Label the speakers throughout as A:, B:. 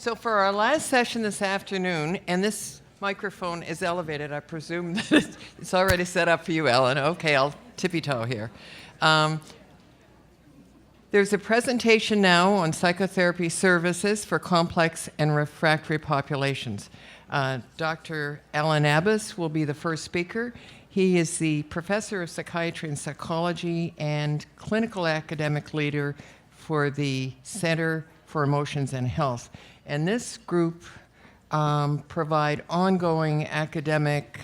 A: So for our last session this afternoon, and this microphone is elevated, I presume that it's already set up for you, Ellen. Okay, I'll tippy-toe here. There's a presentation now on psychotherapy services for complex and refractory populations. Dr. Alan Abbas will be the first speaker. He is the professor of psychiatry and psychology and clinical academic leader for the Center for Emotions and Health. And this group provide ongoing academic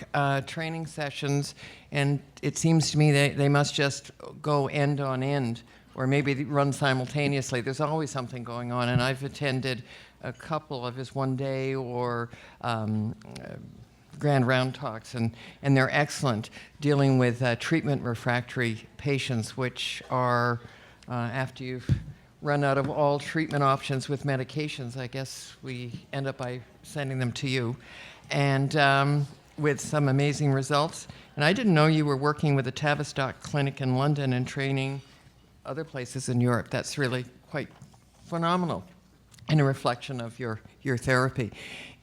A: training sessions, and it seems to me they must just go end on end, or maybe run simultaneously. There's always something going on, and I've attended a couple of his one-day or grand round talks, and they're excellent, dealing with treatment refractory patients, which are, after you've run out of all treatment options with medications, I guess we end up by sending them to you, and with some amazing results. And I didn't know you were working with the Tavistock Clinic in London and training other places in Europe. That's really quite phenomenal and a reflection of your therapy.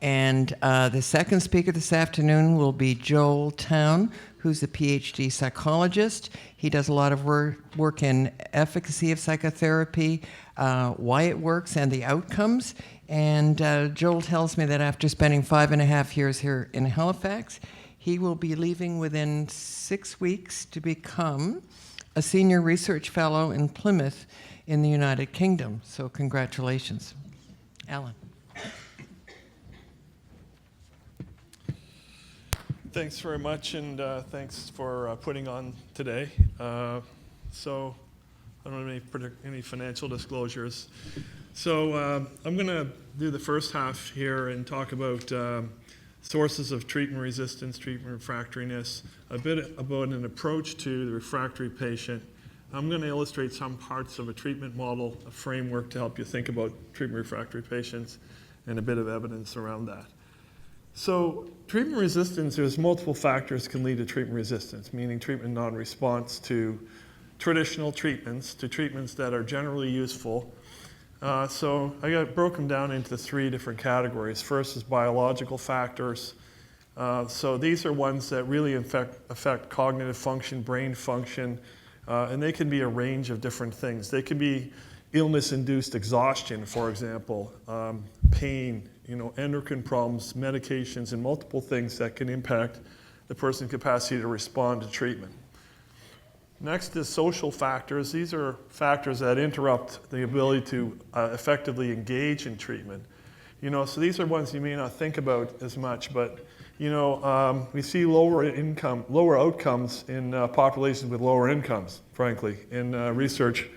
A: And the second speaker this afternoon will be Joel Town, who's a PhD psychologist. He does a lot of work in efficacy of psychotherapy, why it works, and the outcomes. And Joel tells me that after spending 5.5 years here in Halifax, he will be leaving within 6 weeks to become a senior research fellow in Plymouth in the United Kingdom. So congratulations. Alan.
B: Thanks very much, and thanks for putting on today. So I don't have any financial disclosures. So I'm going to do the first half here and talk about sources of treatment resistance, treatment refractoriness, a bit about an approach to the refractory patient. I'm going to illustrate some parts of a treatment model, a framework to help you think about treatment refractory patients, and a bit of evidence around that. So treatment resistance, there's multiple factors can lead to treatment resistance, meaning treatment non-response to traditional treatments, to treatments that are generally useful. So I broke them down into 3 different categories. First is biological factors. So these are ones that really affect cognitive function, brain function, and they can be a range of different things. They can be illness-induced exhaustion, for example, pain, endocrine problems, medications, and multiple things that can impact the person's capacity to respond to treatment. Next is social factors. These are factors that interrupt the ability to effectively engage in treatment. So these are ones you may not think about as much, but we see lower outcomes in populations with lower incomes, frankly. In research,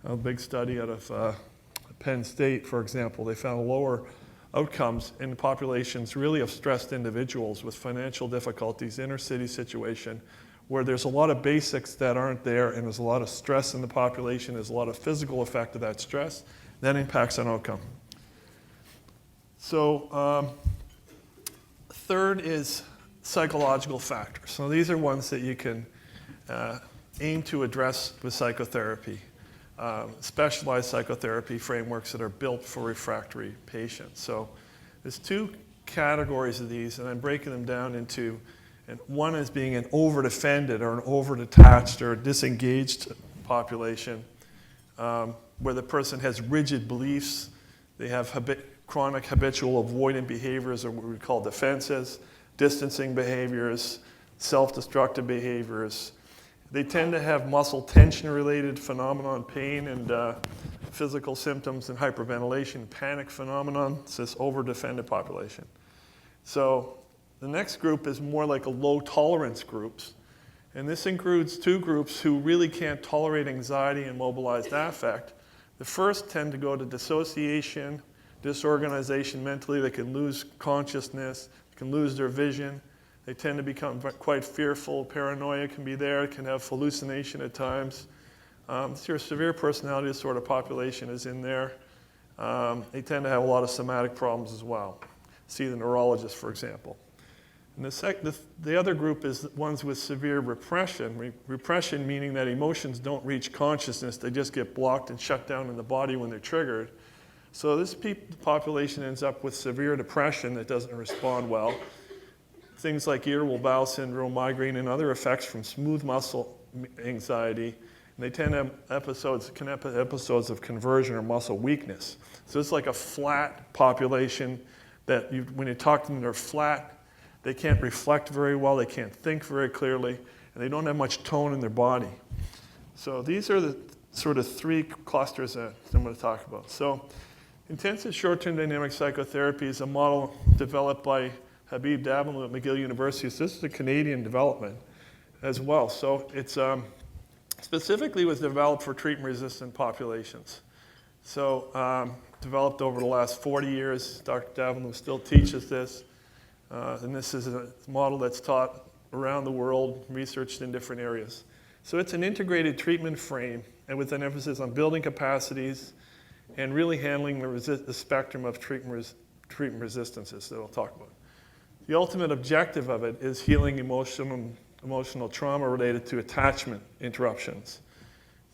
B: a big study out of Penn State, for example, they found lower outcomes in populations really of stressed individuals with financial difficulties, inner city situation, where there's a lot of basics that aren't there, and there's a lot of stress in the population, there's a lot of physical effect of that stress, that impacts on outcome. So third is psychological factors. So these are ones that you can aim to address with psychotherapy, specialized psychotherapy frameworks that are built for refractory patients. So there's 2 categories of these, and I'm breaking them down into, and one is being an over-defended or an over-detached or disengaged population, where the person has rigid beliefs, they have chronic habitual avoidant behaviors, or what we call defenses, distancing behaviors, self-destructive behaviors. They tend to have muscle tension-related phenomenon, pain and physical symptoms, and hyperventilation, panic phenomenon. It's this over-defended population. So the next group is more like a low-tolerance groups. And this includes 2 groups who really can't tolerate anxiety and mobilized affect. The first tend to go to dissociation, disorganization mentally. They can lose consciousness, they can lose their vision. They tend to become quite fearful. Paranoia can be there, can have hallucination at times. Your severe personality disorder population is in there. They tend to have a lot of somatic problems as well. See the neurologist, for example. And the other group is ones with severe repression. Repression meaning that emotions don't reach consciousness. They just get blocked and shut down in the body when they're triggered. So this population ends up with severe depression that doesn't respond well. Things like irritable bowel syndrome, migraine, and other effects from smooth muscle anxiety. And they tend to have episodes of conversion or muscle weakness. So it's like a flat population that when you talk to them, they're flat. They can't reflect very well. They can't think very clearly. And they don't have much tone in their body. So these are the sort of three clusters that I'm going to talk about. So intensive short-term dynamic psychotherapy is a model developed by Habib Dabalou at McGill University. So this is a Canadian development as well. So it's specifically was developed for treatment-resistant populations. So developed over the last 40 years. Dr. Dabalou still teaches this. And this is a model that's taught around the world, researched in different areas. So it's an integrated treatment frame, and with an emphasis on building capacities and really handling the spectrum of treatment resistances that I'll talk about. The ultimate objective of it is healing emotional trauma related to attachment interruptions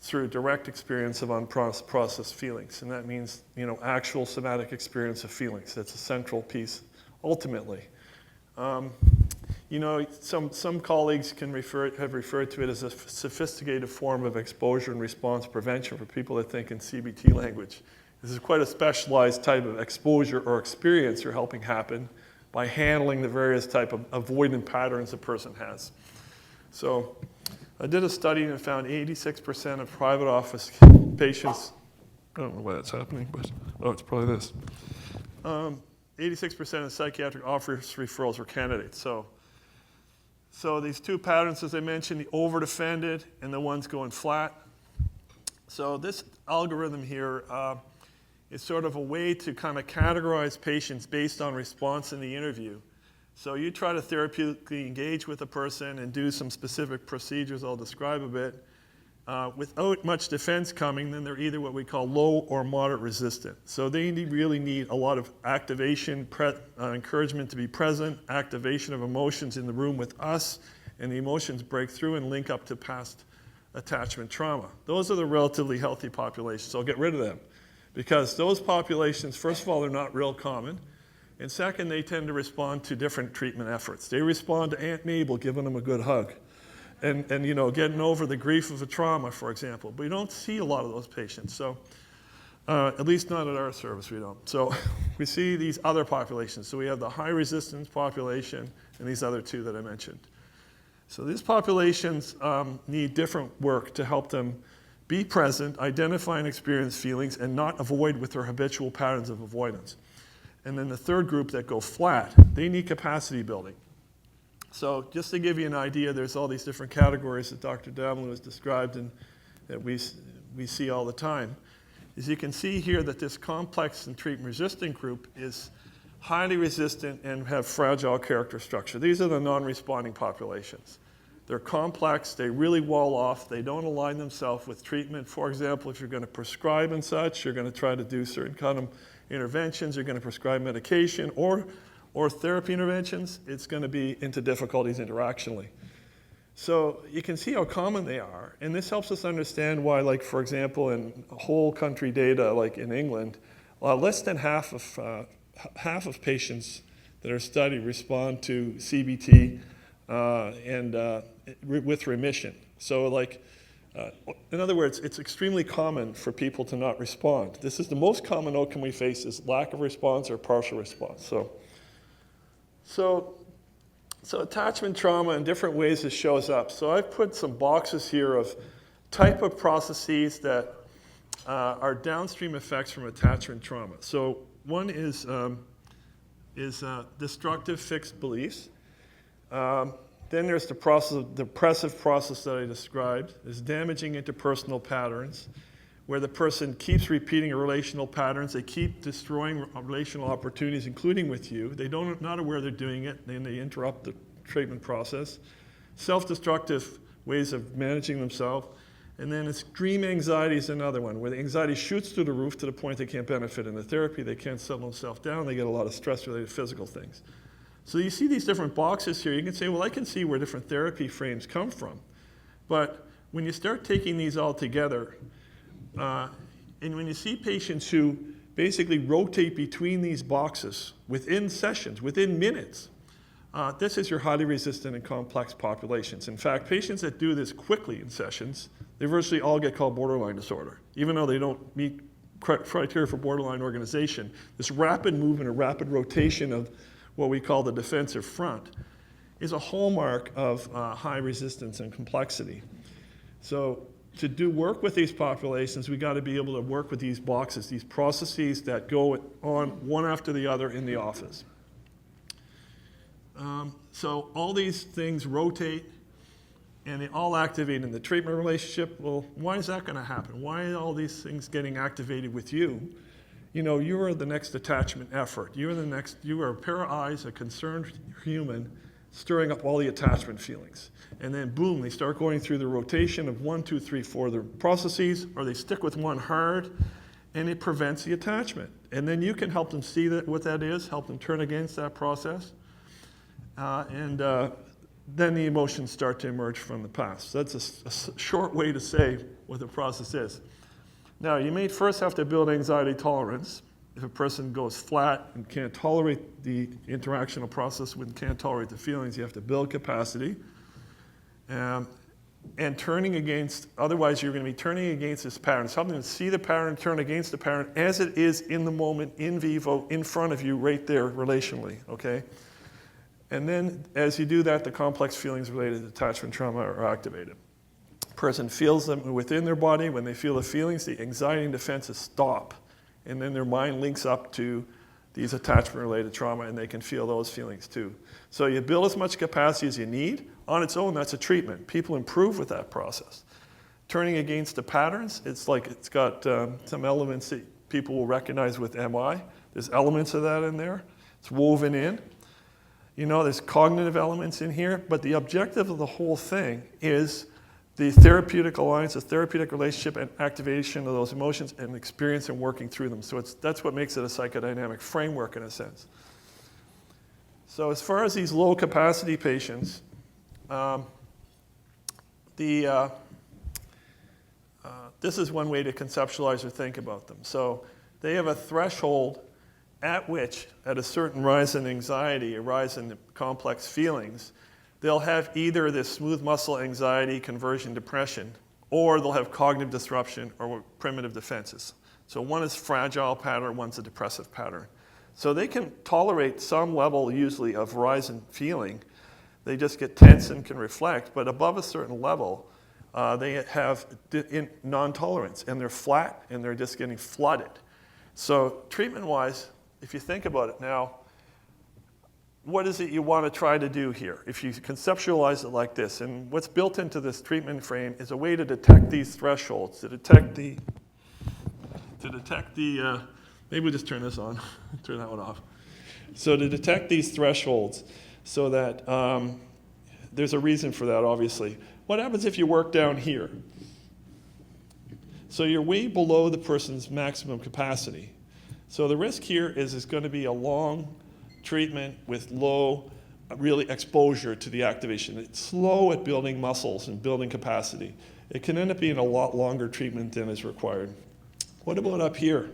B: through direct experience of unprocessed feelings. And that means, actual somatic experience of feelings. That's a central piece, ultimately. Some colleagues have referred to it as a sophisticated form of exposure and response prevention for people that think in CBT language. This is quite a specialized type of exposure or experience you're helping happen by handling the various type of avoidant patterns a person has. So I did a study and found 86% of private office patients, I don't know why that's happening, but it's probably this. 86% of psychiatric office referrals were candidates. So these two patterns, as I mentioned, the over-defended and the ones going flat. So this algorithm here is sort of a way to kind of categorize patients based on response in the interview. So you try to therapeutically engage with a person and do some specific procedures I'll describe a bit. Without much defense coming, then they're either what we call low or moderate resistant. So they really need a lot of activation, encouragement to be present, activation of emotions in the room with us, and the emotions break through and link up to past attachment trauma. Those are the relatively healthy populations, so I'll get rid of them. Because those populations, first of all, they're not real common, and second, they tend to respond to different treatment efforts. They respond to Aunt Mabel giving them a good hug. And getting over the grief of a trauma, for example. But we don't see a lot of those patients. So at least not at our service, we don't. So we see these other populations. So we have the high resistance population and these other two that I mentioned. So these populations need different work to help them be present, identify and experience feelings, and not avoid with their habitual patterns of avoidance. And then the third group that go flat, they need capacity building. So just to give you an idea, there's all these different categories that Dr. Dabalou has described and that we see all the time. As you can see here that this complex and treatment-resistant group is highly resistant and have fragile character structure. These are the non-responding populations. They're complex, they really wall off, they don't align themselves with treatment. For example, if you're going to prescribe and such, you're going to try to do certain kind of interventions, you're going to prescribe medication or therapy interventions, it's going to be into difficulties interactionally. So you can see how common they are, and this helps us understand why, like for example, in whole country data, like in England, less than half of patients that are studied respond to CBT with remission. So in other words, it's extremely common for people to not respond. This is the most common outcome we face is lack of response or partial response. So attachment trauma in different ways it shows up. So I've put some boxes here of type of processes that are downstream effects from attachment trauma. So one is destructive fixed beliefs. Then there's the depressive process that I described. There's damaging interpersonal patterns, where the person keeps repeating relational patterns. They keep destroying relational opportunities, including with you. They're not aware they're doing it, and they interrupt the treatment process. Self-destructive ways of managing themselves. And then extreme anxiety is another one, where the anxiety shoots through the roof to the point they can't benefit in the therapy. They can't settle themselves down. They get a lot of stress-related physical things. So you see these different boxes here. You can say, well, I can see where different therapy frames come from. But when you start taking these all together, and when you see patients who basically rotate between these boxes within sessions, within minutes. This is your highly resistant and complex populations. In fact, patients that do this quickly in sessions, they virtually all get called borderline disorder, even though they don't meet criteria for borderline organization. This rapid movement or rapid rotation of what we call the defensive front is a hallmark of high resistance and complexity. So to do work with these populations, we got to be able to work with these boxes, these processes that go on one after the other in the office. So all these things rotate and they all activate in the treatment relationship. Well, why is that going to happen? Why are all these things getting activated with you? You know, you are the next attachment effort. You are a pair of eyes, a concerned human, stirring up all the attachment feelings. And then boom, they start going through the rotation of 1, 2, 3, 4 the processes, or they stick with one hard, and it prevents the attachment. And then you can help them see what that is, help them turn against that process. Then the emotions start to emerge from the past. That's a short way to say what the process is. Now, you may first have to build anxiety tolerance. If a person goes flat and can't tolerate the interactional process, and can't tolerate the feelings, you have to build capacity. And turning against, otherwise you're going to be turning against this pattern. Something to see the pattern, turn against the pattern as it is in the moment, in vivo, in front of you, right there, relationally, okay? And then as you do that, the complex feelings related to attachment trauma are activated. Person feels them within their body. When they feel the feelings, the anxiety and defenses stop. And then their mind links up to these attachment-related trauma, and they can feel those feelings too. So you build as much capacity as you need. On its own, that's a treatment. People improve with that process. Turning against the patterns, it's like it's got some elements that people will recognize with MI. There's elements of that in there. It's woven in. You know, there's cognitive elements in here, but the objective of the whole thing is the therapeutic alliance, the therapeutic relationship, and activation of those emotions and experience and working through them. So that's what makes it a psychodynamic framework in a sense. So as far as these low capacity patients, this is one way to conceptualize or think about them. So they have a threshold at which, at a certain rise in anxiety, a rise in complex feelings, they'll have either this smooth muscle anxiety, conversion, depression, or they'll have cognitive disruption or primitive defenses. So one is fragile pattern, one's a depressive pattern. So they can tolerate some level usually of rise in feeling. They just get tense and can reflect, but above a certain level, they have non-tolerance, and they're flat, and they're just getting flooded. So treatment-wise, if you think about it now, what is it you want to try to do here? If you conceptualize it like this, and what's built into this treatment frame is a way to detect these thresholds, to detect the maybe we'll just turn this on, turn that one off. So to detect these thresholds so that there's a reason for that, obviously. What happens if you work down here? So you're way below the person's maximum capacity. So the risk here is it's going to be a long treatment with low really exposure to the activation. It's slow at building muscles and building capacity. It can end up being a lot longer treatment than is required. What about up here?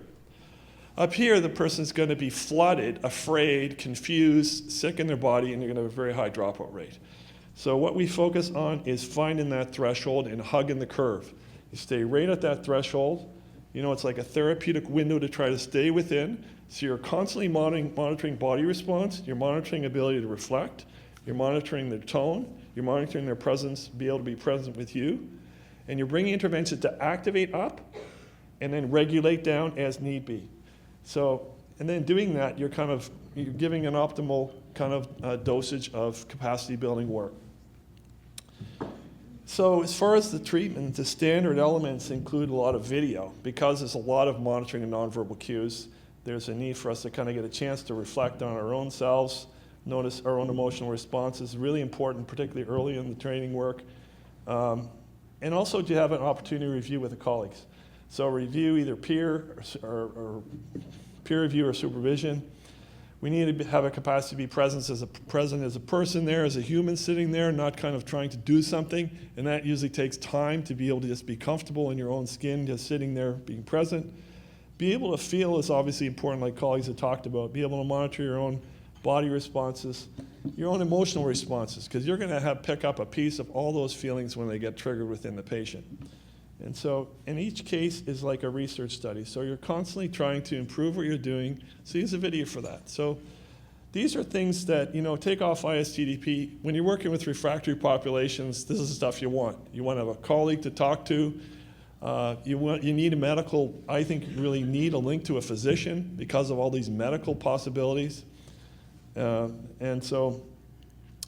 B: Up here, the person's going to be flooded, afraid, confused, sick in their body, and you're going to have a very high dropout rate. So what we focus on is finding that threshold and hugging the curve. You stay right at that threshold. You know, it's like a therapeutic window to try to stay within. So you're constantly monitoring body response. You're monitoring ability to reflect. You're monitoring their tone. You're monitoring their presence, be able to be present with you. And you're bringing interventions to activate up and then regulate down as need be. So, and then doing that, you're giving an optimal kind of dosage of capacity building work. So as far as the treatment, the standard elements include a lot of video. Because there's a lot of monitoring of nonverbal cues, there's a need for us to kind of get a chance to reflect on our own selves, notice our own emotional responses, really important, particularly early in the training work. And also to have an opportunity to review with the colleagues. So review either peer or peer review or supervision. We need to have a capacity to be present as a person there, as a human sitting there, not kind of trying to do something. And that usually takes time to be able to just be comfortable in your own skin, just sitting there, being present. Be able to feel is obviously important, like colleagues have talked about. Be able to monitor your own body responses, your own emotional responses, because you're going to pick up a piece of all those feelings when they get triggered within the patient. And so, in each case is like a research study. So you're constantly trying to improve what you're doing. So here's a video for that. So these are things that, take off ISTDP. When you're working with refractory populations, this is the stuff you want. You want to have a colleague to talk to. You need a medical, I think you really need a link to a physician because of all these medical possibilities. And so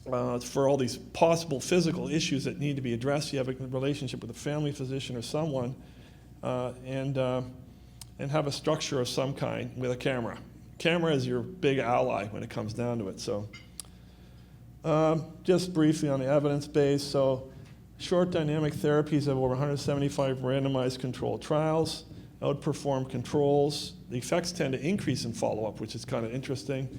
B: for all these possible physical issues that need to be addressed, you have a relationship with a family physician or someone, and have a structure of some kind with a camera. Camera is your big ally when it comes down to it. So just briefly on the evidence base. So short dynamic therapies have over 175 randomized controlled trials, outperform controls. The effects tend to increase in follow-up, which is kind of interesting.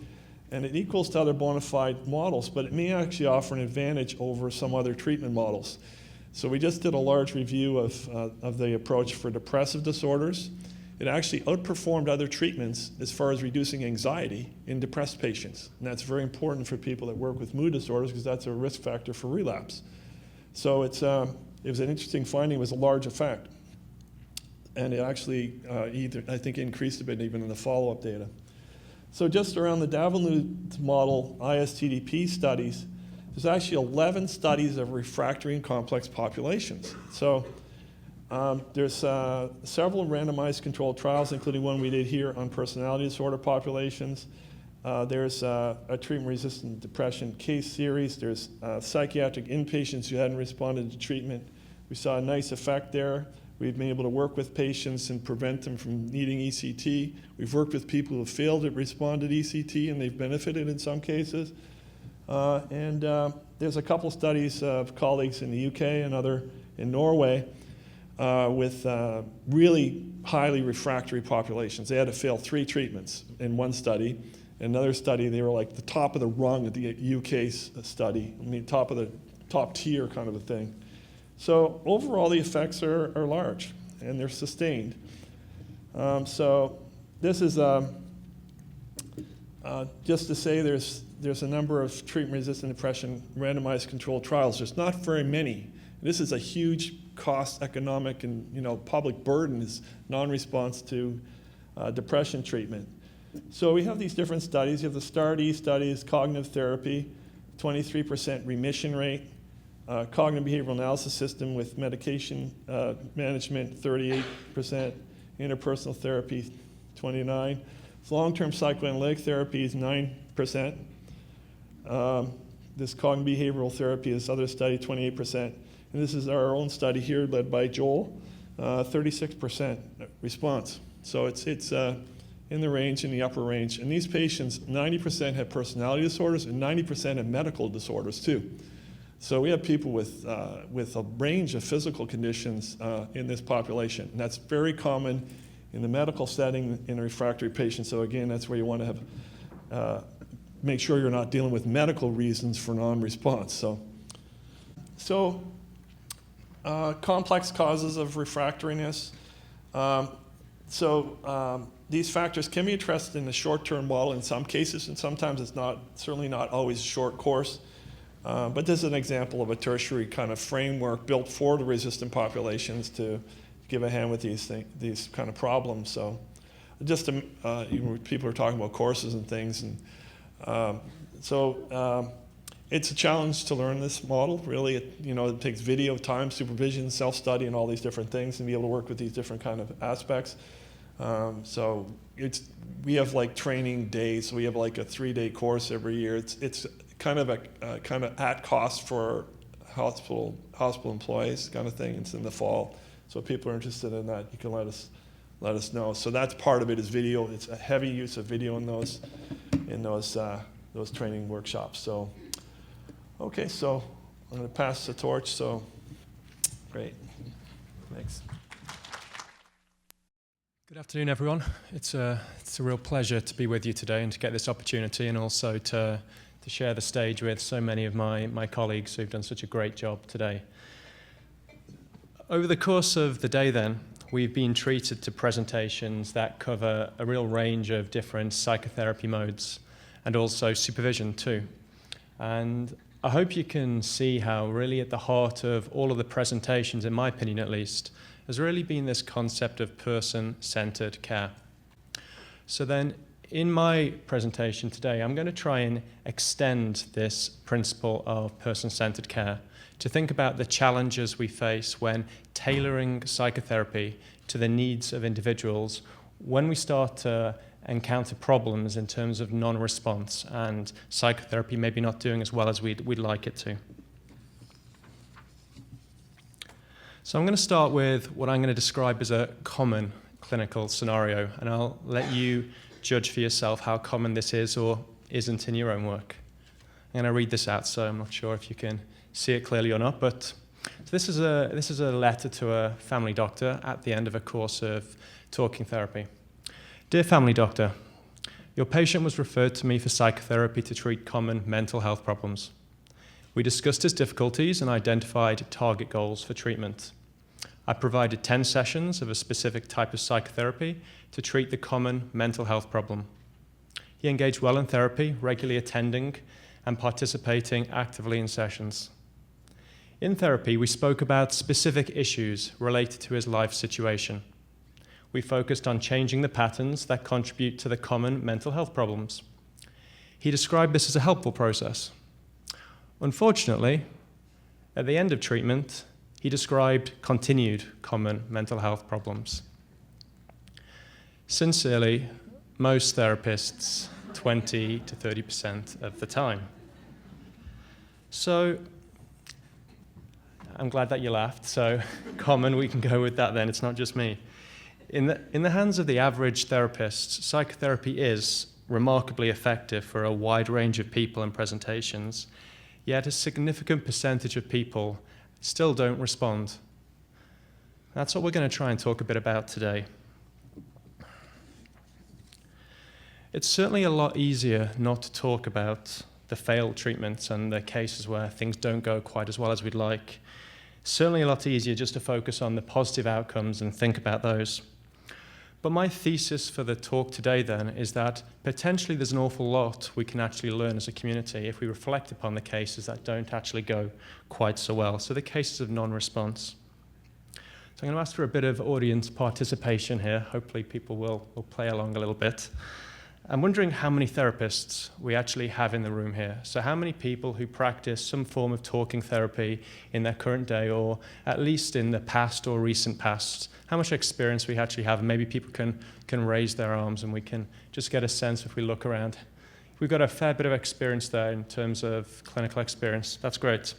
B: And it equals to other bona fide models, but it may actually offer an advantage over some other treatment models. So we just did a large review of the approach for depressive disorders. It actually outperformed other treatments as far as reducing anxiety in depressed patients. And that's very important for people that work with mood disorders because that's a risk factor for relapse. So it was an interesting finding. It was a large effect. And it actually I think increased a bit even in the follow-up data. So just around the Davenport model ISTDP studies, there's actually 11 studies of refractory and complex populations. So there's several randomized controlled trials, including one we did here on personality disorder populations. There's a treatment-resistant depression case series. There's psychiatric inpatients who hadn't responded to treatment. We saw a nice effect there. We've been able to work with patients and prevent them from needing ECT. We've worked with people who have failed to respond to ECT, and they've benefited in some cases. There's a couple studies of colleagues in the UK and other in Norway with really highly refractory populations. They had to fail 3 treatments in one study. In another study, they were like the top of the rung of the UK study, top tier kind of a thing. So overall, the effects are large, and they're sustained. So this is just to say there's a number of treatment-resistant depression randomized controlled trials. There's not very many. This is a huge cost, economic, and public burden is non-response to depression treatment. So we have these different studies. You have the STAR-D studies, cognitive therapy, 23% remission rate. Cognitive behavioral analysis system with medication management, 38%, interpersonal therapy, 29%. Long-term psychoanalytic therapy is 9%. This cognitive behavioral therapy, this other study, 28%. And this is our own study here led by Joel, 36% response. So it's in the range, in the upper range. And these patients, 90% have personality disorders and 90% have medical disorders too. So we have people with a range of physical conditions in this population. And that's very common in the medical setting in a refractory patient. So again, that's where you want to have, make sure you're not dealing with medical reasons for non-response. So complex causes of refractoriness. These factors can be addressed in the short-term model in some cases, and sometimes it's certainly not always a short course. But this is an example of a tertiary kind of framework built for the resistant populations to give a hand with these kind of problems. So just to, people are talking about courses and things. And it's a challenge to learn this model, really. It takes video, time, supervision, self-study, and all these different things, and be able to work with these different kind of aspects. We have like training days. So we have like a 3-day course every year. It's kind of at cost for hospital employees kind of thing. It's in the fall. So if people are interested in that, you can let us know. So that's part of it is video. It's a heavy use of video in those training workshops. So, okay, so I'm going to pass the torch. So, great. Thanks.
C: Good afternoon, everyone. It's a real pleasure to be with you today and to get this opportunity, and also to share the stage with so many of my colleagues who've done such a great job today. Over the course of the day then, we've been treated to presentations that cover a real range of different psychotherapy modes and also supervision too. And I hope you can see how really at the heart of all of the presentations, in my opinion at least, has really been this concept of person-centered care. So then, in my presentation today, I'm going to try and extend this principle of person-centered care to think about the challenges we face when tailoring psychotherapy to the needs of individuals when we start to encounter problems in terms of non-response and psychotherapy maybe not doing as well as we'd like it to. So I'm going to start with what I'm going to describe as a common clinical scenario, and I'll let you judge for yourself how common this is or isn't in your own work. I'm going to read this out, so I'm not sure if you can see it clearly or not, but so this is a letter to a family doctor at the end of a course of talking therapy. Dear family doctor, your patient was referred to me for psychotherapy to treat common mental health problems. We discussed his difficulties and identified target goals for treatment. I provided 10 sessions of a specific type of psychotherapy to treat the common mental health problem. He engaged well in therapy, regularly attending and participating actively in sessions. In therapy, we spoke about specific issues related to his life situation. We focused on changing the patterns that contribute to the common mental health problems. He described this as a helpful process. Unfortunately, at the end of treatment, he described continued common mental health problems. Sincerely, most therapists, 20 to 30% of the time. So, I'm glad that you laughed. So, common, we can go with that then, it's not just me. In the hands of the average therapist, psychotherapy is remarkably effective for a wide range of people and presentations, yet a significant percentage of people still don't respond. That's what we're going to try and talk a bit about today. It's certainly a lot easier not to talk about the failed treatments and the cases where things don't go quite as well as we'd like. Certainly a lot easier just to focus on the positive outcomes and think about those. But my thesis for the talk today then is that potentially there's an awful lot we can actually learn as a community if we reflect upon the cases that don't actually go quite so well. So the cases of non-response. So I'm going to ask for a bit of audience participation here. Hopefully people will play along a little bit. I'm wondering how many therapists we actually have in the room here. So how many people who practice some form of talking therapy in their current day or at least in the past or recent past, how much experience we actually have. And maybe people can raise their arms and we can just get a sense if we look around. We've got a fair bit of experience there in terms of clinical experience. That's great.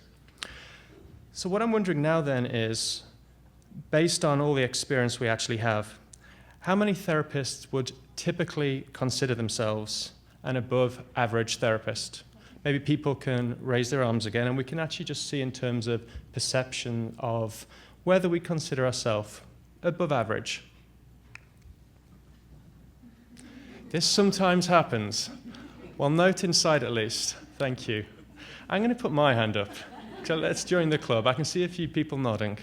C: So what I'm wondering now then is, based on all the experience we actually have, how many therapists would typically consider themselves an above average therapist? Maybe people can raise their arms again and we can actually just see in terms of perception of whether we consider ourselves above average. This sometimes happens. Well, note inside at least. Thank you. I'm going to put my hand up. So let's join the club. I can see a few people nodding.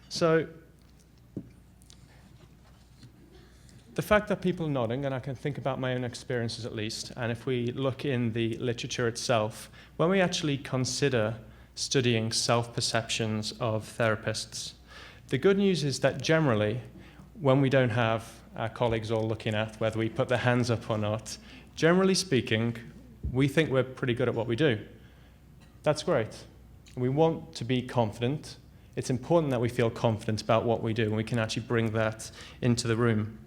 C: So the fact that people are nodding, and I can think about my own experiences at least, and if we look in the literature itself, when we actually consider studying self-perceptions of therapists, the good news is that generally, when we don't have our colleagues all looking at whether we put their hands up or not, generally speaking, we think we're pretty good at what we do. That's great. We want to be confident. It's important that we feel confident about what we do, and we can actually bring that into the room.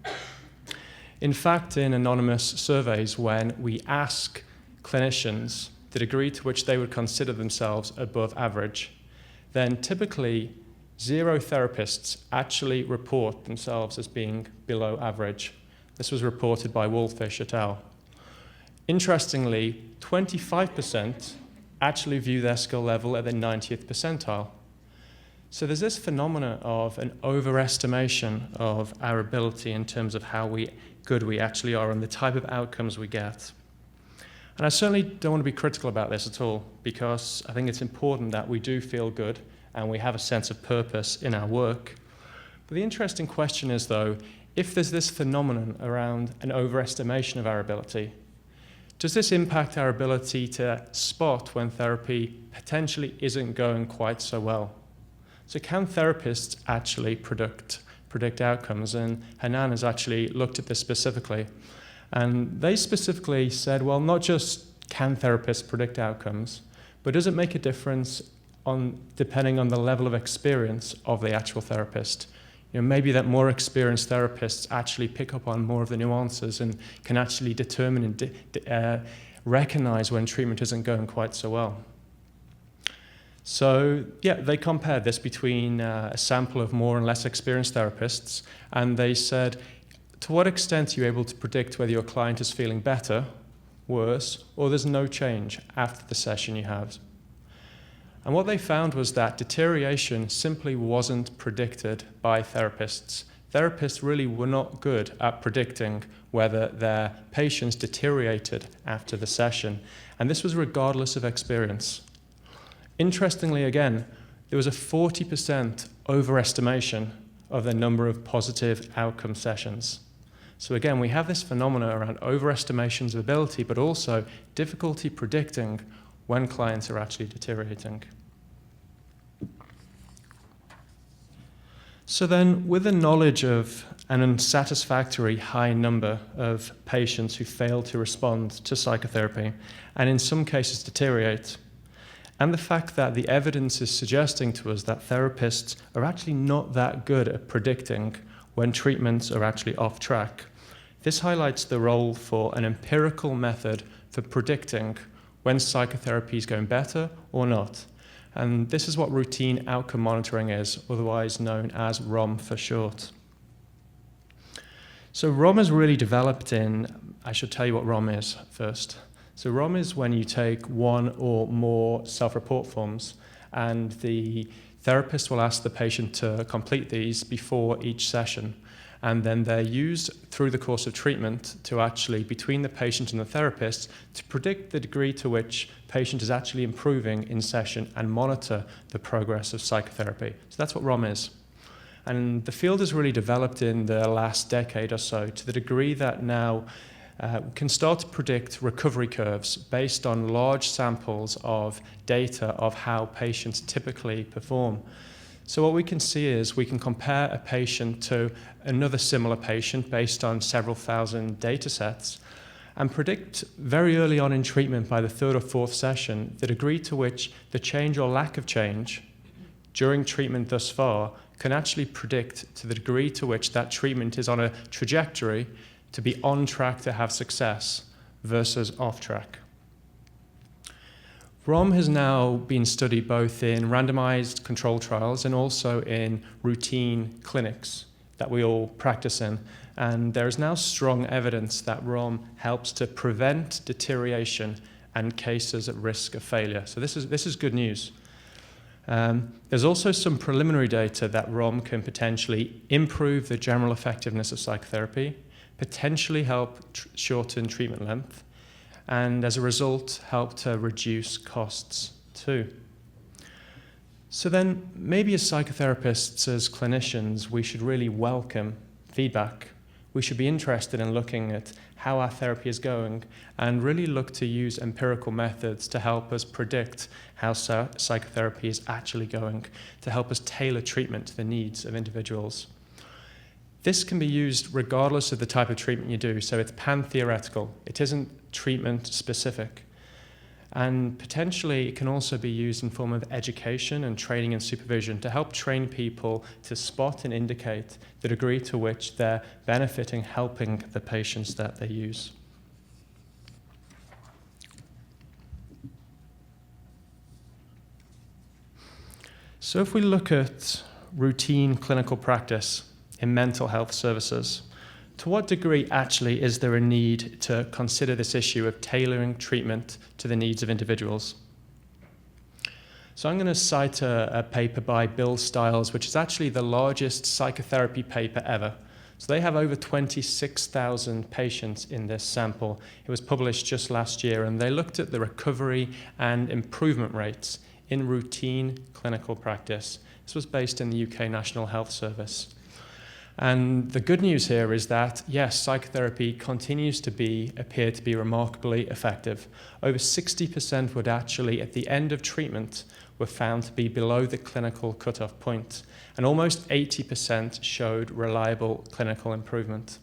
C: In fact, in anonymous surveys, when we ask clinicians the degree to which they would consider themselves above average, then typically 0 therapists actually report themselves as being below average. This was reported by Wolfish et al. Interestingly, 25% actually view their skill level at the 90th percentile. So there's this phenomena of an overestimation of our ability in terms of how good we actually are and the type of outcomes we get. And I certainly don't want to be critical about this at all, because I think it's important that we do feel good and we have a sense of purpose in our work. But the interesting question is, though, if there's this phenomenon around an overestimation of our ability, does this impact our ability to spot when therapy potentially isn't going quite so well? So can therapists actually predict outcomes? And Hanan has actually looked at this specifically. And they specifically said, well, not just can therapists predict outcomes, but does it make a difference depending on the level of experience of the actual therapist? Maybe that more experienced therapists actually pick up on more of the nuances and can actually determine and recognize when treatment isn't going quite so well. So, they compared this between a sample of more and less experienced therapists, and they said, to what extent are you able to predict whether your client is feeling better, worse, or there's no change after the session you have? And what they found was that deterioration simply wasn't predicted by therapists. Therapists really were not good at predicting whether their patients deteriorated after the session, and this was regardless of experience. Interestingly, again, there was a 40% overestimation of the number of positive outcome sessions. So again, we have this phenomena around overestimations of ability, but also difficulty predicting when clients are actually deteriorating. So then, with the knowledge of an unsatisfactory high number of patients who fail to respond to psychotherapy, and in some cases deteriorate, and the fact that the evidence is suggesting to us that therapists are actually not that good at predicting when treatments are actually off track, this highlights the role for an empirical method for predicting when psychotherapy is going better or not. And this is what routine outcome monitoring is, otherwise known as ROM for short. So ROM is really developed I should tell you what ROM is first. So ROM is when you take one or more self-report forms, and the therapist will ask the patient to complete these before each session. And then they're used through the course of treatment to actually, between the patient and the therapist, to predict the degree to which patient is actually improving in session and monitor the progress of psychotherapy. So that's what ROM is. And the field has really developed in the last decade or so to the degree that now can start to predict recovery curves based on large samples of data of how patients typically perform. So what we can see is we can compare a patient to another similar patient based on several thousand data sets and predict very early on in treatment, by the third or fourth session, the degree to which the change or lack of change during treatment thus far can actually predict to the degree to which that treatment is on a trajectory to be on track to have success versus off track. ROM has now been studied both in randomized control trials and also in routine clinics that we all practice in. And there is now strong evidence that ROM helps to prevent deterioration and cases at risk of failure. So this is good news. There's also some preliminary data that ROM can potentially improve the general effectiveness of psychotherapy, potentially help shorten treatment length, and as a result, help to reduce costs too. So then, maybe as psychotherapists, as clinicians, we should really welcome feedback. We should be interested in looking at how our therapy is going and really look to use empirical methods to help us predict how psychotherapy is actually going, to help us tailor treatment to the needs of individuals. This can be used regardless of the type of treatment you do, so it's pan-theoretical. It isn't treatment-specific. And potentially it can also be used in form of education and training and supervision to help train people to spot and indicate the degree to which they're benefiting, helping the patients that they use. So if we look at routine clinical practice in mental health services, to what degree actually is there a need to consider this issue of tailoring treatment to the needs of individuals? So I'm going to cite a paper by Bill Stiles, which is actually the largest psychotherapy paper ever. So they have over 26,000 patients in this sample. It was published just last year, and they looked at the recovery and improvement rates in routine clinical practice. This was based in the UK National Health Service. And the good news here is that, yes, psychotherapy continues to appear to be remarkably effective. Over 60% would actually, at the end of treatment, were found to be below the clinical cutoff point, and almost 80% showed reliable clinical improvement.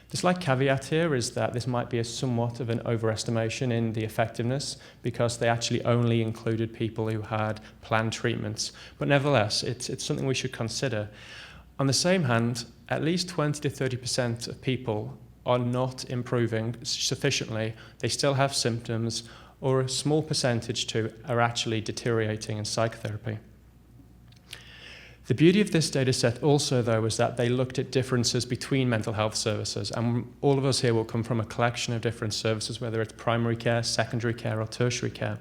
C: The slight caveat here is that this might be somewhat of an overestimation in the effectiveness because they actually only included people who had planned treatments. But nevertheless, it's something we should consider. On the same hand, at least 20 to 30% of people are not improving sufficiently. They still have symptoms, or a small percentage too are actually deteriorating in psychotherapy. The beauty of this data set also, though, was that they looked at differences between mental health services, and all of us here will come from a collection of different services, whether it's primary care, secondary care, or tertiary care.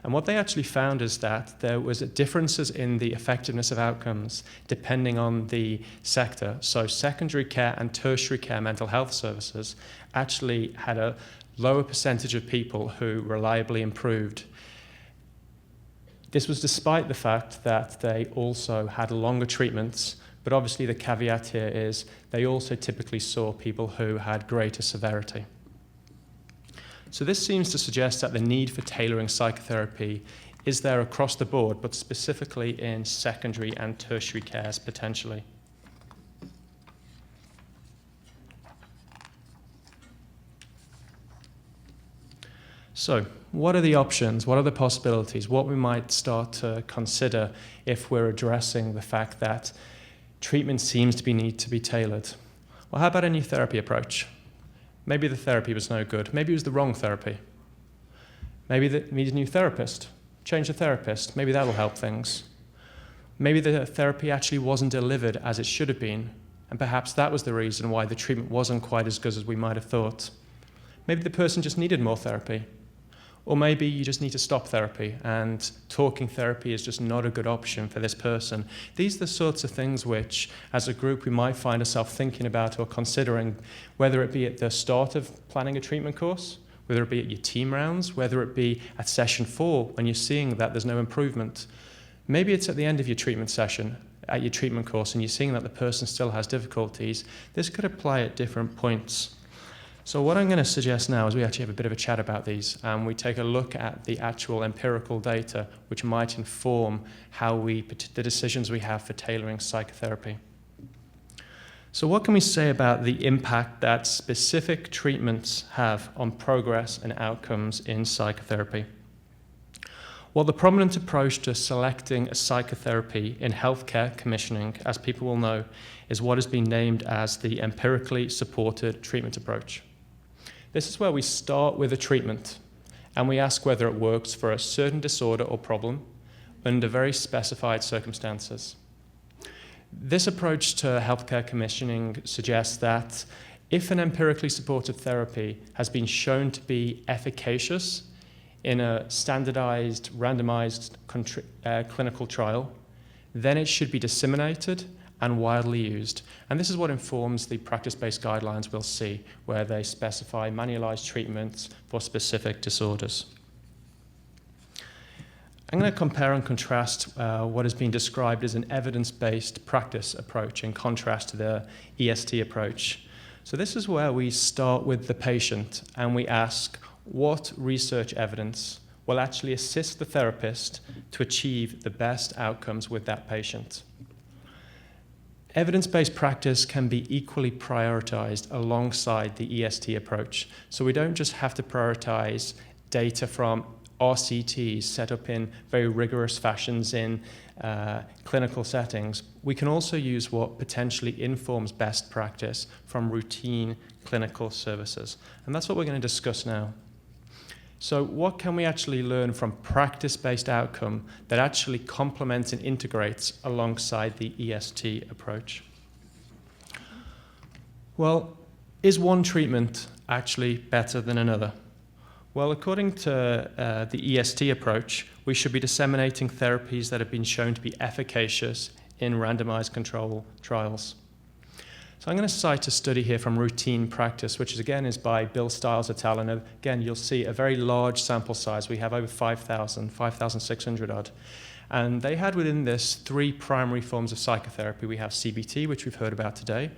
C: And what they actually found is that there was differences in the effectiveness of outcomes depending on the sector. So secondary care and tertiary care mental health services actually had a lower percentage of people who reliably improved. This was despite the fact that they also had longer treatments, but obviously the caveat here is they also typically saw people who had greater severity. So this seems to suggest that the need for tailoring psychotherapy is there across the board, but specifically in secondary and tertiary cares potentially. So, what are the options? What are the possibilities? What we might start to consider if we're addressing the fact that treatment seems to need to be tailored? Well, how about a new therapy approach? Maybe the therapy was no good. Maybe it was the wrong therapy. Maybe they need a new therapist. Change the therapist. Maybe that will help things. Maybe the therapy actually wasn't delivered as it should have been, and perhaps that was the reason why the treatment wasn't quite as good as we might have thought. Maybe the person just needed more therapy. Or maybe you just need to stop therapy and talking therapy is just not a good option for this person. These are the sorts of things which, as a group, we might find ourselves thinking about or considering, whether it be at the start of planning a treatment course, whether it be at your team rounds, whether it be at session 4 when you're seeing that there's no improvement. Maybe it's at the end of your treatment session, at your treatment course, and you're seeing that the person still has difficulties. This could apply at different points. So what I'm going to suggest now is we actually have a bit of a chat about these, and we take a look at the actual empirical data which might inform how the decisions we have for tailoring psychotherapy. So what can we say about the impact that specific treatments have on progress and outcomes in psychotherapy? Well, the prominent approach to selecting a psychotherapy in healthcare commissioning, as people will know, is what has been named as the empirically supported treatment approach. This is where we start with a treatment and we ask whether it works for a certain disorder or problem under very specified circumstances. This approach to healthcare commissioning suggests that if an empirically supported therapy has been shown to be efficacious in a standardized, randomized clinical trial, then it should be disseminated and widely used. And this is what informs the practice-based guidelines we'll see, where they specify manualized treatments for specific disorders. I'm going to compare and contrast what has been described as an evidence-based practice approach in contrast to the EST approach. So this is where we start with the patient and we ask what research evidence will actually assist the therapist to achieve the best outcomes with that patient. Evidence-based practice can be equally prioritized alongside the EST approach. So we don't just have to prioritize data from RCTs set up in very rigorous fashions in clinical settings. We can also use what potentially informs best practice from routine clinical services. And that's what we're going to discuss now. So what can we actually learn from practice-based outcome that actually complements and integrates alongside the EST approach? Well, is one treatment actually better than another? Well, according to the EST approach, we should be disseminating therapies that have been shown to be efficacious in randomized control trials. So I'm going to cite a study here from Routine Practice, which is by Bill Stiles et al. And again, you'll see a very large sample size. We have over 5,600 odd. And they had within this 3 primary forms of psychotherapy. We have CBT, which we've heard about today,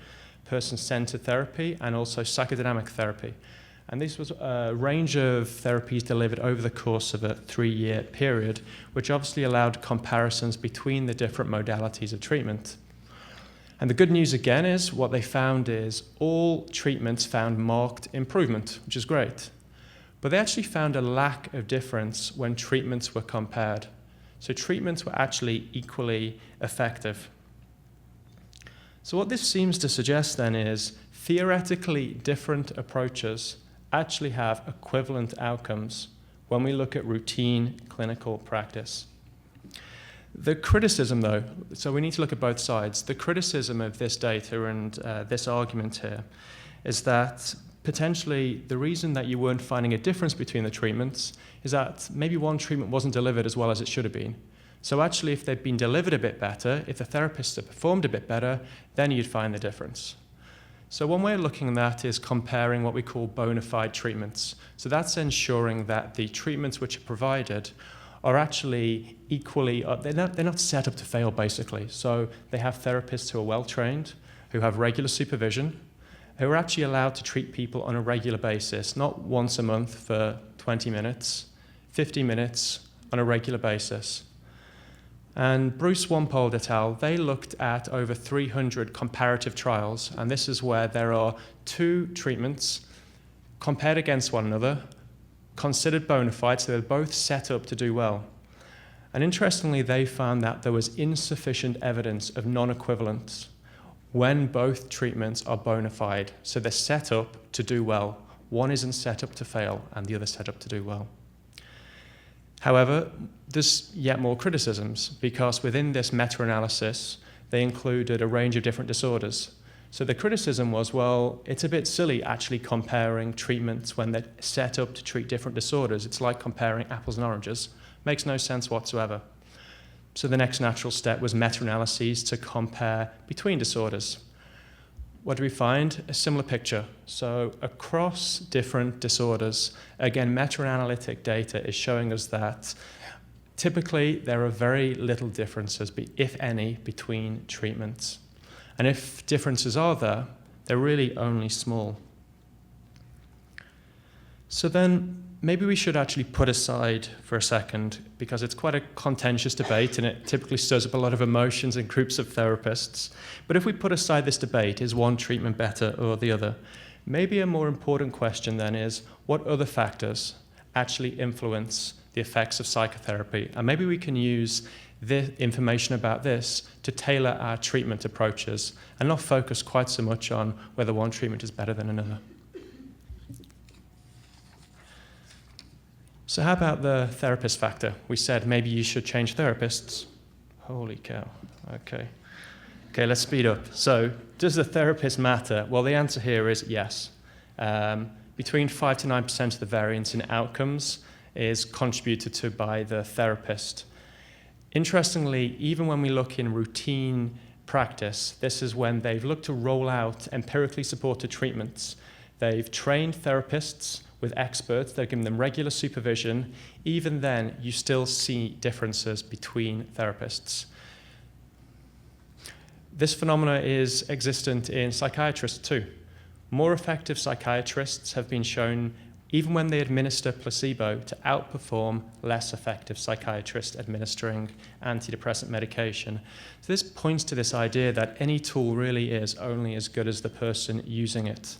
C: person-centered therapy, and also psychodynamic therapy. And this was a range of therapies delivered over the course of a 3-year period, which obviously allowed comparisons between the different modalities of treatment. And the good news again is what they found is all treatments found marked improvement, which is great. But they actually found a lack of difference when treatments were compared. So treatments were actually equally effective. So what this seems to suggest then is theoretically different approaches actually have equivalent outcomes when we look at routine clinical practice. The criticism, though, so we need to look at both sides. The criticism of this data and this argument here is that potentially the reason that you weren't finding a difference between the treatments is that maybe one treatment wasn't delivered as well as it should have been. So actually, if they'd been delivered a bit better, if the therapists had performed a bit better, then you'd find the difference. So one way of looking at that is comparing what we call bona fide treatments. So that's ensuring that the treatments which are provided are actually equally, they're not set up to fail, basically. So they have therapists who are well-trained, who have regular supervision, who are actually allowed to treat people on a regular basis, not once a month for 20 minutes, 50 minutes on a regular basis. And Bruce Wampold et al., they looked at over 300 comparative trials, and this is where there are 2 treatments compared against one another, considered bona fide, so they're both set up to do well. And interestingly, they found that there was insufficient evidence of non-equivalence when both treatments are bona fide. So they're set up to do well. One isn't set up to fail, and the other set up to do well. However, there's yet more criticisms, because within this meta-analysis, they included a range of different disorders. So the criticism was, well, it's a bit silly actually comparing treatments when they're set up to treat different disorders. It's like comparing apples and oranges. Makes no sense whatsoever. So the next natural step was meta-analyses to compare between disorders. What do we find? A similar picture. So across different disorders, again, meta-analytic data is showing us that typically there are very little differences, if any, between treatments. And if differences are there, they're really only small. So then maybe we should actually put aside for a second, because it's quite a contentious debate and it typically stirs up a lot of emotions in groups of therapists. But if we put aside this debate, is one treatment better or the other? Maybe a more important question then is, what other factors actually influence the effects of psychotherapy? And maybe we can use the information about this to tailor our treatment approaches and not focus quite so much on whether one treatment is better than another. So how about the therapist factor? We said maybe you should change therapists. Holy cow. Okay, let's speed up. So does the therapist matter? Well, the answer here is yes. Between 5 to 9% of the variance in outcomes is contributed to by the therapist. Interestingly, even when we look in routine practice, this is when they've looked to roll out empirically supported treatments. They've trained therapists with experts, they're giving them regular supervision. Even then, you still see differences between therapists. This phenomena is existent in psychiatrists too. More effective psychiatrists have been shown, even when they administer placebo, to outperform less effective psychiatrists administering antidepressant medication. So this points to this idea that any tool really is only as good as the person using it.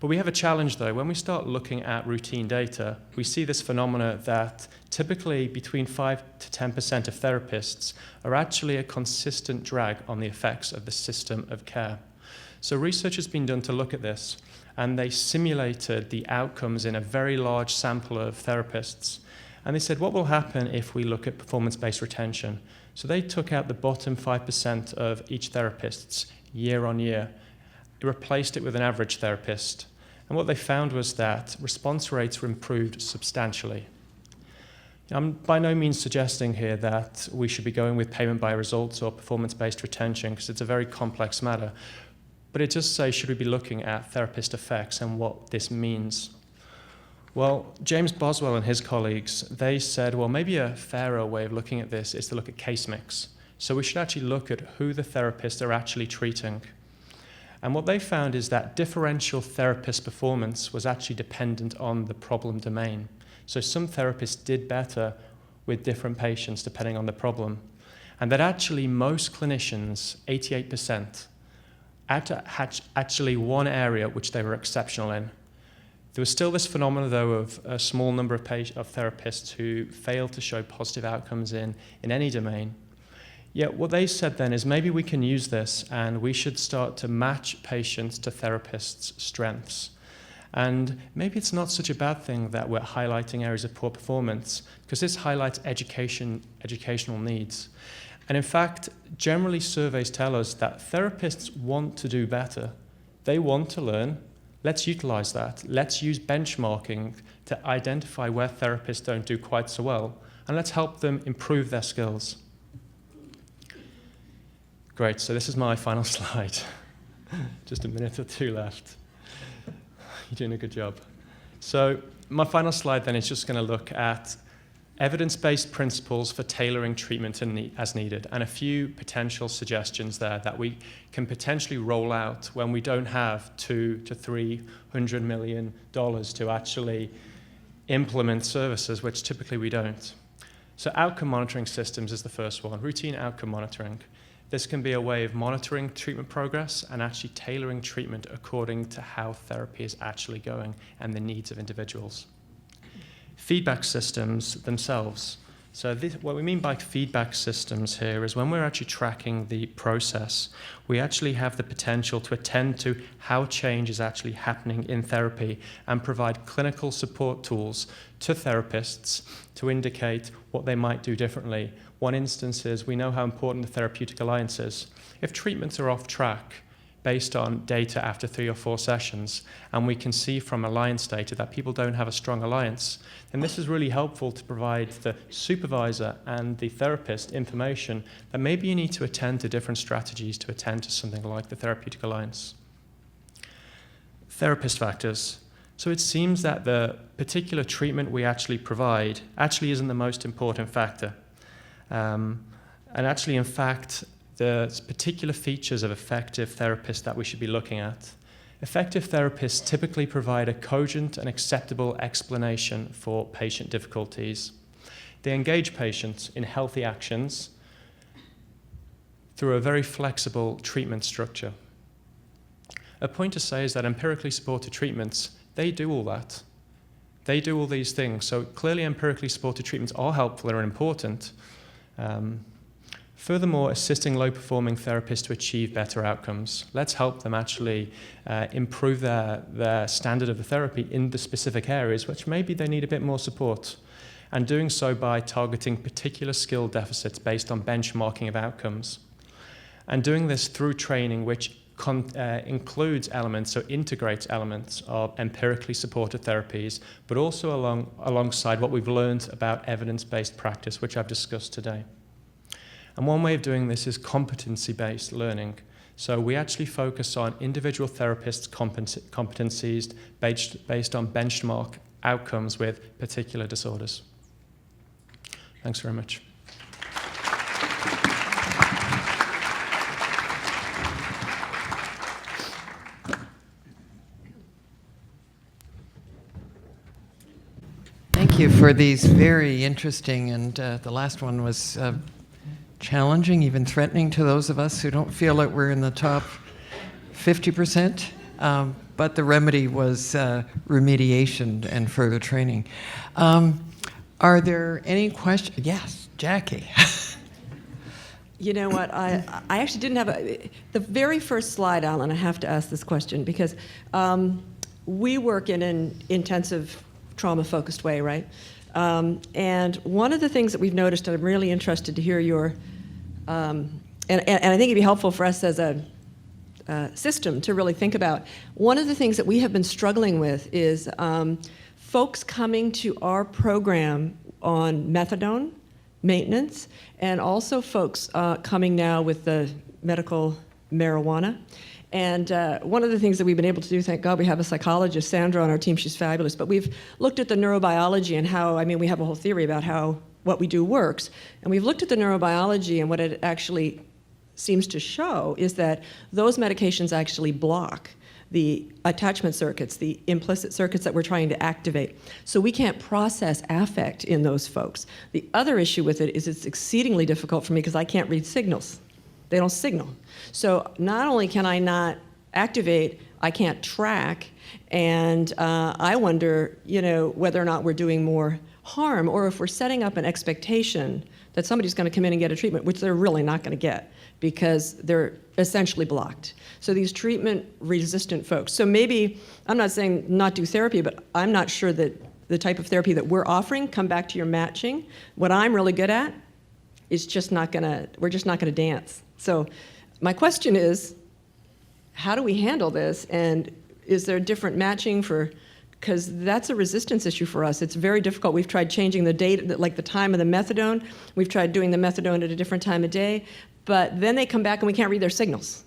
C: But we have a challenge though. When we start looking at routine data, we see this phenomena that typically between 5 to 10% of therapists are actually a consistent drag on the effects of the system of care. So research has been done to look at this, and they simulated the outcomes in a very large sample of therapists. And they said, what will happen if we look at performance-based retention? So they took out the bottom 5% of each therapist year on year, replaced it with an average therapist. And what they found was that response rates were improved substantially. I'm by no means suggesting here that we should be going with payment by results or performance-based retention, because it's a very complex matter. But it does say, should we be looking at therapist effects and what this means? Well, James Boswell and his colleagues, they said, well, maybe a fairer way of looking at this is to look at case mix. So we should actually look at who the therapists are actually treating. And what they found is that differential therapist performance was actually dependent on the problem domain. So some therapists did better with different patients depending on the problem. And that actually most clinicians, 88%, had actually one area which they were exceptional in. There was still this phenomenon, though, of a small number of therapists who failed to show positive outcomes in any domain. Yet what they said then is maybe we can use this and we should start to match patients to therapists' strengths. And maybe it's not such a bad thing that we're highlighting areas of poor performance, because this highlights educational needs. And in fact, generally surveys tell us that therapists want to do better. They want to learn. Let's utilize that. Let's use benchmarking to identify where therapists don't do quite so well, and let's help them improve their skills. Great, so this is my final slide. Just a minute or two left. You're doing a good job. So my final slide then is just going to look at evidence-based principles for tailoring treatment as needed, and a few potential suggestions there that we can potentially roll out when we don't have $200 to $300 million to actually implement services, which typically we don't. So outcome monitoring systems is the first one, routine outcome monitoring. This can be a way of monitoring treatment progress and actually tailoring treatment according to how therapy is actually going and the needs of individuals. Feedback systems themselves. So what we mean by feedback systems here is when we're actually tracking the process, we actually have the potential to attend to how change is actually happening in therapy and provide clinical support tools to therapists to indicate what they might do differently. One instance is we know how important the therapeutic alliance is. If treatments are off track, based on data after 3 or 4 sessions, and we can see from alliance data that people don't have a strong alliance, then this is really helpful to provide the supervisor and the therapist information that maybe you need to attend to different strategies to attend to something like the therapeutic alliance. Therapist factors. So it seems that the particular treatment we actually provide actually isn't the most important factor. And actually, in fact, the particular features of effective therapists that we should be looking at. Effective therapists typically provide a cogent and acceptable explanation for patient difficulties. They engage patients in healthy actions through a very flexible treatment structure. A point to say is that empirically supported treatments, they do all that. They do all these things. So clearly empirically supported treatments are helpful and important. Furthermore, assisting low-performing therapists to achieve better outcomes. Let's help them actually improve their standard of the therapy in the specific areas which maybe they need a bit more support, and doing so by targeting particular skill deficits based on benchmarking of outcomes. And doing this through training which includes elements, or integrates elements of empirically supported therapies, but also alongside what we've learned about evidence-based practice, which I've discussed today. And one way of doing this is competency-based learning. So we actually focus on individual therapists' competencies based on benchmark outcomes with particular disorders. Thanks very much.
A: Thank you for these very interesting, and the last one was challenging, even threatening to those of us who don't feel that we're in the top 50%. But the remedy was remediation and further training. Are there any questions? Yes, Jackie.
D: You know what, I actually didn't have the very first slide, Alan, I have to ask this question because we work in an intensive trauma-focused way, right? And one of the things that we've noticed, and I'm really interested to hear your, and I think it'd be helpful for us as a system to really think about. One of the things that we have been struggling with is folks coming to our program on methadone maintenance, and also folks coming now with the medical marijuana. And one of the things that we've been able to do, thank God we have a psychologist, Sandra, on our team, she's fabulous, but we've looked at the neurobiology and how, I mean, we have a whole theory about how what we do works. And we've looked at the neurobiology, and what it actually seems to show is that those medications actually block the attachment circuits, the implicit circuits that we're trying to activate. So we can't process affect in those folks. The other issue with it is it's exceedingly difficult for me because I can't read signals. They don't signal. So not only can I not activate, I can't track, and I wonder, whether or not we're doing more harm, or if we're setting up an expectation that somebody's going to come in and get a treatment, which they're really not going to get because they're essentially blocked. So these treatment-resistant folks. So maybe, I'm not saying not do therapy, but I'm not sure that the type of therapy that we're offering, come back to your matching, what I'm really good at is we're just not gonna dance. So my question is, how do we handle this? And is there different matching because that's a resistance issue for us. It's very difficult. We've tried changing the date, like the time of the methadone. We've tried doing the methadone at a different time of day, but then they come back and we can't read their signals.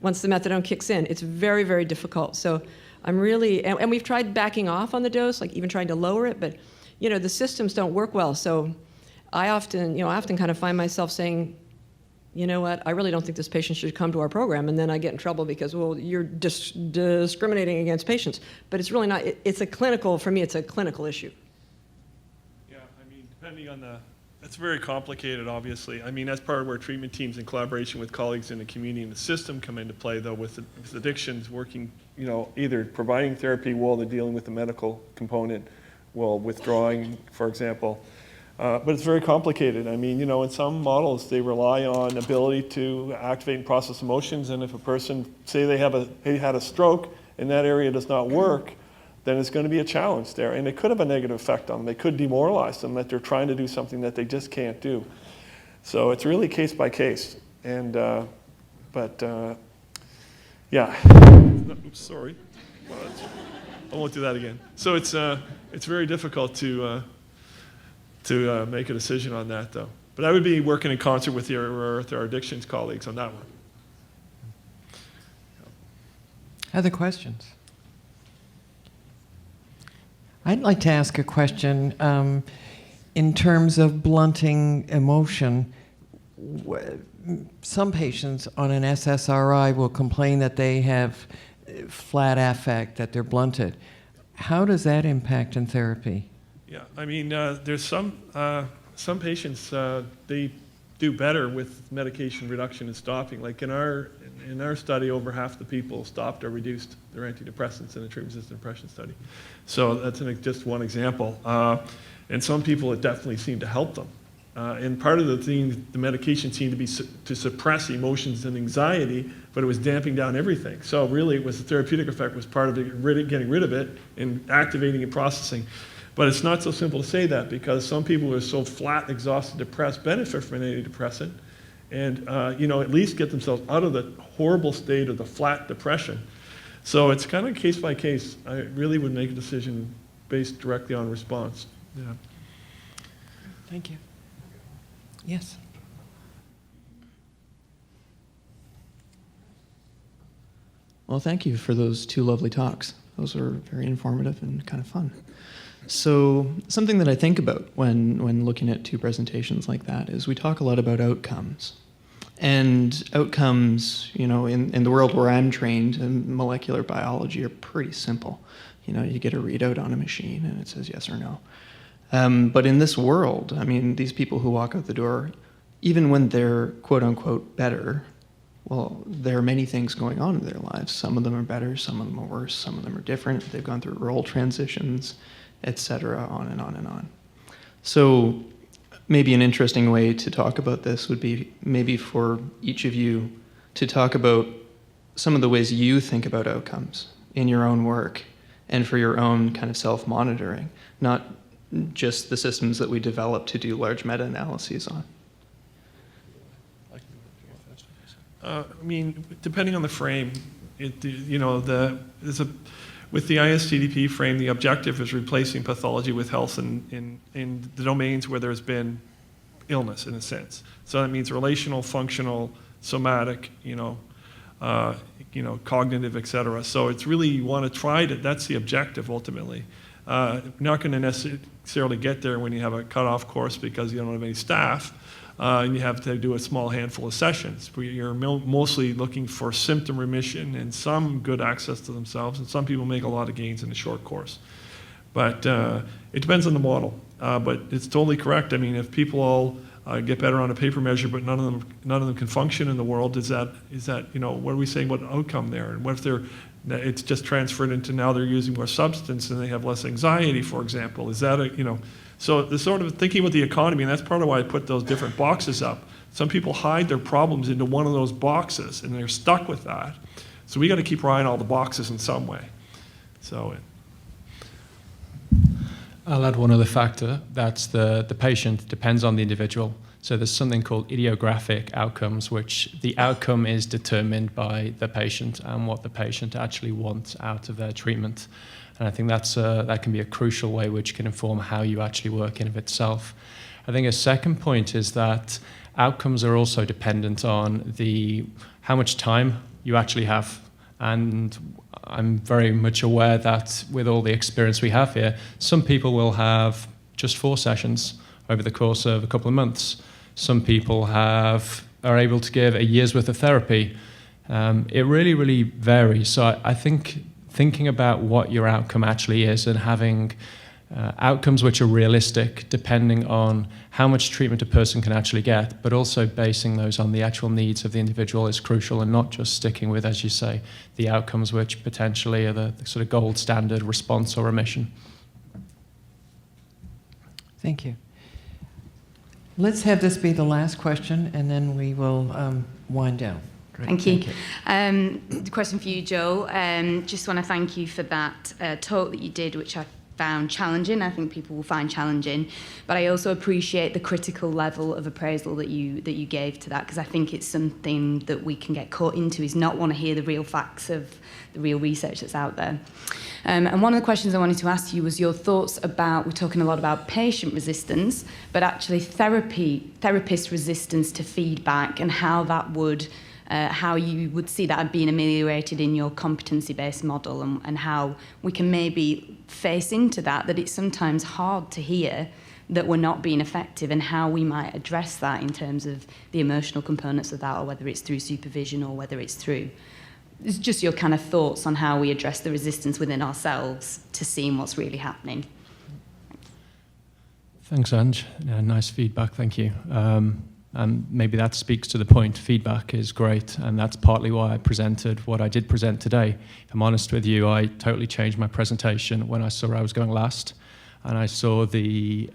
D: Once the methadone kicks in, it's very, very difficult. So I'm really, and we've tried backing off on the dose, like even trying to lower it, but the systems don't work well. So I often kind of find myself saying, you know what, I really don't think this patient should come to our program, and then I get in trouble because, well, you're discriminating against patients. But it's really not, for me, it's a clinical issue.
B: Yeah, I mean, depending on it's very complicated, obviously. I mean, that's part of where treatment teams in collaboration with colleagues in the community and the system come into play, though, with addictions, working, either providing therapy while they're dealing with the medical component, while withdrawing, for example. But it's very complicated. I mean, in some models, they rely on ability to activate and process emotions, and if a person, say they had a stroke and that area does not work, then it's going to be a challenge there. And it could have a negative effect on them. They could demoralize them that they're trying to do something that they just can't do. So it's really case by case. And, yeah. Oops, sorry. I won't do that again. So it's very difficult to make a decision on that, though. But I would be working in concert with our addictions colleagues on that one.
A: Other questions? I'd like to ask a question. In terms of blunting emotion, some patients on an SSRI will complain that they have flat affect, that they're blunted. How does that impact in therapy?
B: Yeah, I mean, there's some patients, they do better with medication reduction and stopping. Like in our study, over half the people stopped or reduced their antidepressants in the treatment-resistant depression study. So that's just one example. And some people, it definitely seemed to help them. And part of the thing, the medication seemed to be to suppress emotions and anxiety, but it was damping down everything. So really, it was the therapeutic effect was part of it, getting rid of it and activating and processing. But it's not so simple to say that, because some people who are so flat, exhausted, depressed benefit from an antidepressant and at least get themselves out of the horrible state of the flat depression. So it's kind of case by case. I really would make a decision based directly on response. Yeah.
A: Thank you. Yes.
E: Well, thank you for those two lovely talks. Those were very informative and kind of fun. So something that I think about when looking at two presentations like that is we talk a lot about outcomes. And outcomes, in the world where I'm trained in molecular biology are pretty simple. You get a readout on a machine and it says yes or no. But in this world, these people who walk out the door, even when they're quote unquote better, well, there are many things going on in their lives. Some of them are better, some of them are worse, some of them are different. They've gone through role transitions, etc., on and on and on. So maybe an interesting way to talk about this would be maybe for each of you to talk about some of the ways you think about outcomes in your own work and for your own kind of self-monitoring, not just the systems that we develop to do large meta-analyses on.
B: Depending on the frame, with the ISTDP frame, the objective is replacing pathology with health in the domains where there's been illness, in a sense. So that means relational, functional, somatic, cognitive, et cetera. So it's really, you want to try to, that's the objective ultimately. You're not going to necessarily get there when you have a cutoff course because you don't have any staff. And you have to do a small handful of sessions. You're mostly looking for symptom remission and some good access to themselves, and some people make a lot of gains in a short course. But it depends on the model. But it's totally correct. I mean, if people all get better on a paper measure, but none of them can function in the world, is that what are we saying about outcome there? And what if it's just transferred into now they're using more substance and they have less anxiety, for example? Is that so the sort of thinking about the economy, and that's part of why I put those different boxes up. Some people hide their problems into one of those boxes, and they're stuck with that. So we got to keep riding all the boxes in some way. So.
C: I'll add one other factor. That's the patient depends on the individual. So there's something called idiographic outcomes, which the outcome is determined by the patient and what the patient actually wants out of their treatment. And I think that can be a crucial way which can inform how you actually work in of itself. I think a second point is that outcomes are also dependent on how much time you actually have. And I'm very much aware that with all the experience we have here, some people will have just 4 sessions over the course of a couple of months. Some people are able to give a year's worth of therapy. It really, really varies. So I think thinking about what your outcome actually is and having outcomes which are realistic depending on how much treatment a person can actually get, but also basing those on the actual needs of the individual is crucial, and not just sticking with, as you say, the outcomes which potentially are the sort of gold standard response or remission.
A: Thank you. Let's have this be the last question, and then we will wind down. Great.
F: Thank you. The question for you, Joe. Just want to thank you for that talk that you did, which I found challenging. I think people will find challenging, but I also appreciate the critical level of appraisal that you gave to that, because I think it's something that we can get caught into, is not want to hear the real facts of the real research that's out there. And one of the questions I wanted to ask you was your thoughts about, we're talking a lot about patient resistance, but actually therapist resistance to feedback, and how that would how you would see that being ameliorated in your competency-based model, and how we can maybe face into that it's sometimes hard to hear that we're not being effective, and how we might address that in terms of the emotional components of that, or whether it's through supervision or whether it's through... It's just your kind of thoughts on how we address the resistance within ourselves to seeing what's really happening.
C: Thanks, Ange. Nice feedback, thank you. And maybe that speaks to the point. Feedback is great, and that's partly why I presented what I did present today. If I'm honest with you, I totally changed my presentation when I saw I was going last, and I saw the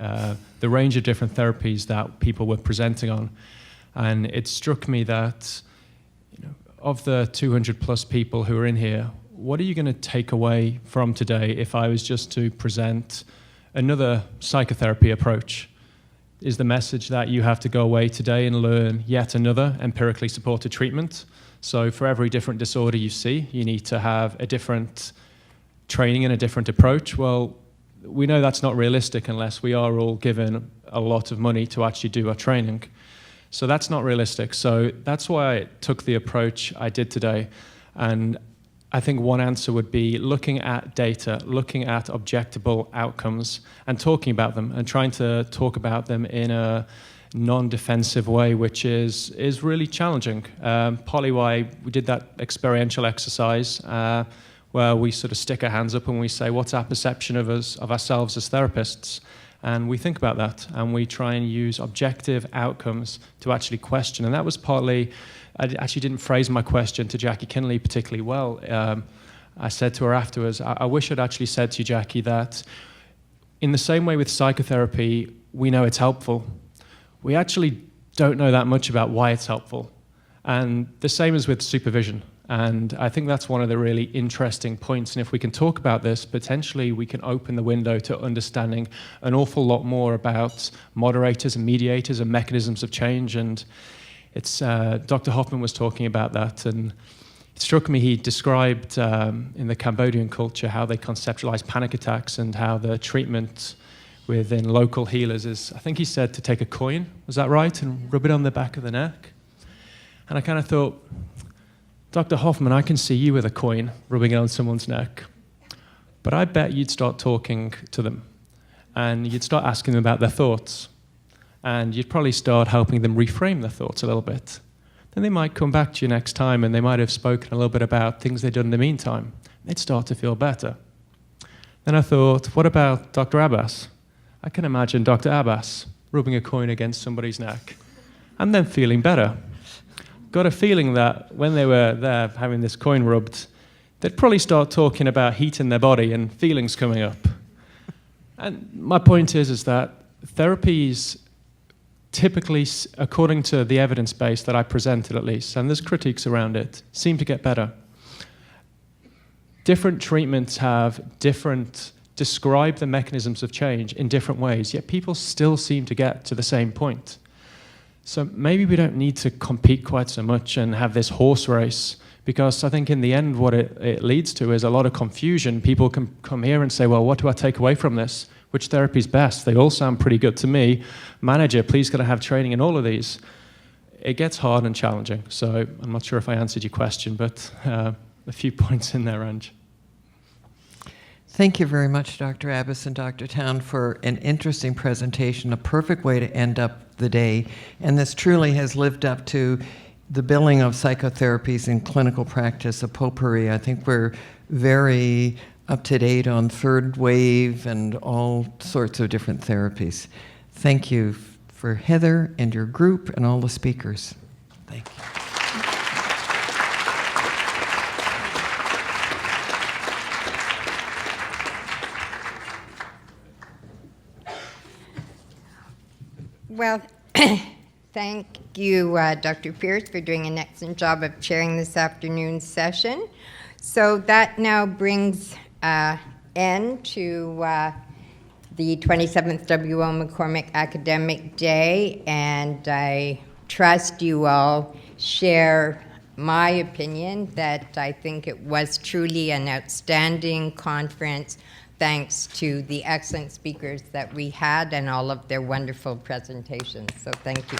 C: range of different therapies that people were presenting on, and it struck me that, of the 200 plus people who are in here, what are you going to take away from today if I was just to present another psychotherapy approach? Is the message that you have to go away today and learn yet another empirically supported treatment? So for every different disorder you see, you need to have a different training and a different approach. Well, we know that's not realistic unless we are all given a lot of money to actually do our training. So that's not realistic. So that's why I took the approach I did today. And I think one answer would be looking at data, looking at objectable outcomes and talking about them, and trying to talk about them in a non-defensive way, which is really challenging. Partly why we did that experiential exercise where we sort of stick our hands up and we say, what's our perception of ourselves as therapists? And we think about that, and we try and use objective outcomes to actually question. And that was partly, I actually didn't phrase my question to Jackie Kinley particularly well. I said to her afterwards, I wish I'd actually said to you, Jackie, that in the same way with psychotherapy, we know it's helpful. We actually don't know that much about why it's helpful. And the same is with supervision. And I think that's one of the really interesting points. And if we can talk about this, potentially we can open the window to understanding an awful lot more about moderators and mediators and mechanisms of change. And it's Dr. Hoffman was talking about that. And it struck me, he described in the Cambodian culture how they conceptualize panic attacks, and how the treatment within local healers is, I think he said, to take a coin, was that right? And rub it on the back of the neck. And I kind of thought, Dr. Hoffman, I can see you with a coin rubbing it on someone's neck, but I bet you'd start talking to them and you'd start asking them about their thoughts, and you'd probably start helping them reframe their thoughts a little bit. Then they might come back to you next time and they might have spoken a little bit about things they'd done in the meantime. They'd start to feel better. Then I thought, what about Dr. Abbas? I can imagine Dr. Abbas rubbing a coin against somebody's neck and then feeling better. Got a feeling that when they were there having this coin rubbed, they'd probably start talking about heat in their body and feelings coming up. And my point is that therapies typically, according to the evidence base that I presented at least, and there's critiques around it, seem to get better. Different treatments describe the mechanisms of change in different ways, yet people still seem to get to the same point. So maybe we don't need to compete quite so much and have this horse race, because I think in the end what it leads to is a lot of confusion. People can come here and say, well, what do I take away from this? Which therapy is best? They all sound pretty good to me. Manager, please can I have training in all of these? It gets hard and challenging. So I'm not sure if I answered your question, but a few points in there, Ange.
A: Thank you very much, Dr. Abbas and Dr. Town, for an interesting presentation, a perfect way to end up the day. And this truly has lived up to the billing of psychotherapies in clinical practice, a potpourri. I think we're very up to date on third wave and all sorts of different therapies. Thank you for Heather and your group and all the speakers. Thank you.
G: Well, thank you, Dr. Pierce, for doing an excellent job of chairing this afternoon's session. So that now brings end to the 27th W.O. McCormick Academic Day, and I trust you all share my opinion that I think it was truly an outstanding conference, thanks to the excellent speakers that we had and all of their wonderful presentations. So thank you.